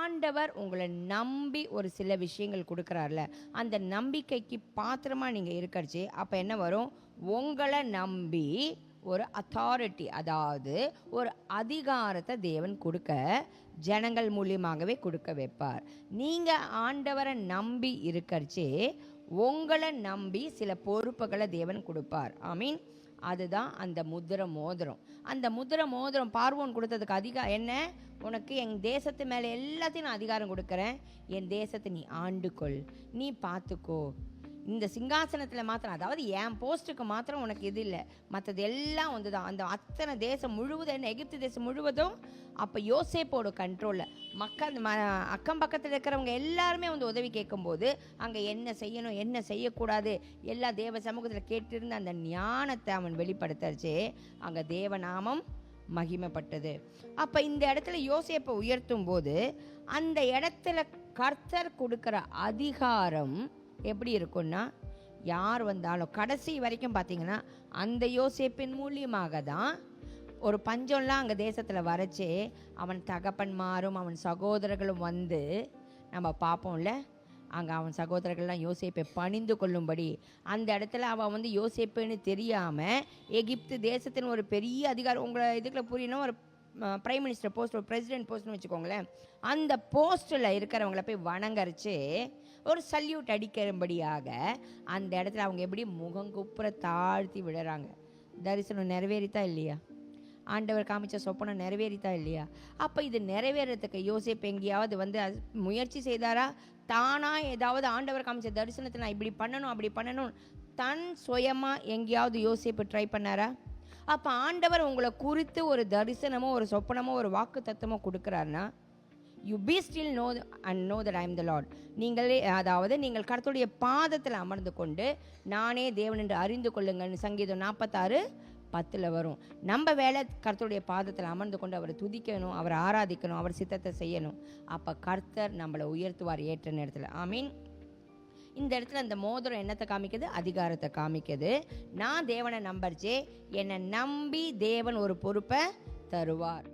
ஆண்டவர் உங்களை நம்பி ஒரு சில விஷயங்கள் கொடுக்குறாருல, அந்த நம்பிக்கைக்கு பாத்திரமாக நீங்கள் இருக்கறச்சே அப்போ என்ன வரும்? உங்களை நம்பி ஒரு அத்தாரிட்டி, அதாவது ஒரு அதிகாரத்தை தேவன் கொடுக்க ஜனங்கள் மூலியமாகவே கொடுக்க வைப்பார். நீங்கள் ஆண்டவரை நம்பி இருக்கறச்சே உங்களை நம்பி சில பொறுப்புகளை தேவன் கொடுப்பார். ஆமீன். அதுதான் அந்த முத்திரை மோதிரம். அந்த முத்திரை மோதிரம் பார்வோன் கொடுத்ததுக்கு என்ன? உனக்கு என் தேசத்து மேலே எல்லாத்தையும் நான் அதிகாரம் கொடுக்குறேன், என் தேசத்தை நீ ஆண்டுக்கொள், நீ பார்த்துக்கோ, இந்த சிங்காசனத்தில் மாத்திரம், அதாவது என் போஸ்ட்டுக்கு மாத்திரம் உனக்கு இது இல்லை, மற்றது எல்லாம் வந்து தான். அந்த அத்தனை தேசம் முழுவதும், என்ன எகிப்து தேசம் முழுவதும் அப்போ யோசேப்போட கண்ட்ரோலில். அக்கம் பக்கத்தில் இருக்கிறவங்க எல்லாருமே வந்து உதவி கேட்கும்போது அங்கே என்ன செய்யணும் என்ன செய்யக்கூடாது எல்லா தேவ சமூகத்தில் கேட்டிருந்த அந்த ஞானத்தை அவன் வெளிப்படுத்தச்சே அங்கே தேவநாமம் மகிமைப்பட்டது. அப்போ இந்த இடத்துல யோசேப்பை உயர்த்தும் போது அந்த இடத்துல கர்த்தர் கொடுக்குற அதிகாரம் எப்படி இருக்குன்னா, யார் வந்தாலும் கடைசி வரைக்கும் பார்த்தீங்கன்னா அந்த யோசேப்பின் மூலியமாக தான் ஒரு பஞ்சம்லாம் அங்கே தேசத்தில் வரைச்சே அவன் தகப்பன்மாரும் அவன் சகோதரர்களும் வந்து நம்ம பார்ப்போம்ல, அங்கே அவன் சகோதரர்கள்லாம் யோசேப்பை பணிந்து கொள்ளும்படி, அந்த இடத்துல அவன் வந்து யோசேப்புன்னு தெரியாமல் எகிப்து தேசத்தின் ஒரு பெரிய அதிகாரம், உங்களை இதுக்குள்ள புரியணும், ஒரு பிரைம் மினிஸ்டர் போஸ்ட், ஒரு பிரசிடென்ட் போஸ்ட்னு வச்சுக்கோங்களேன், அந்த போஸ்ட்டில் இருக்கிறவங்கள போய் வணங்கரிச்சு ஒரு சல்யூட் அடிக்கிறபடியாக அந்த இடத்துல அவங்க எப்படி முகங்குப்புற தாழ்த்தி விடுறாங்க. தரிசனம் நிறைவேறித்தா இல்லையா? ஆண்டவர் காமிச்ச சொப்பனம் நிறைவேறித்தா இல்லையா? அப்போ இது நிறைவேறதுக்கு யோசேப்பு எங்கேயாவது வந்து முயற்சி செய்தாரா? தானாக ஏதாவது ஆண்டவர் காமிச்ச தரிசனத்தை நான் இப்படி பண்ணணும் அப்படி பண்ணணும் தன் சுயமாக எங்கேயாவது யோசேப்பு ட்ரை பண்ணாரா? அப்போ ஆண்டவர் உங்களை குறித்து ஒரு தரிசனமோ ஒரு சொப்பனமோ ஒரு வாக்கு தத்துவமோ கொடுக்குறாருன்னா, you be still know and know that I am the Lord. நீங்களே, அதாவது நீங்கள் கர்த்தருடைய பாதத்தில் அமர்ந்து கொண்டு நானே தேவன் என்று அறிந்து கொள்ளுங்கள்னு சங்கீதம் 46:10 வரும். நம்ம வேலை கர்த்தருடைய பாதத்தில் அமர்ந்து கொண்டு அவரை துதிக்கணும், அவரை ஆராதிக்கணும், அவர் சித்தத்தை செய்யணும். அப்போ கர்த்தர் நம்மளை உயர்த்துவார் ஏற்ற நேரத்தில். ஆமீன். இந்த இடத்துல அந்த மோதிரம் என்னத்தை காமிக்குது? அதிகாரத்தை காமிக்குது. நான் தேவனை நம்பர்ச்சே, என்னை நம்பி தேவன் ஒரு பொறுப்பை தருவார்.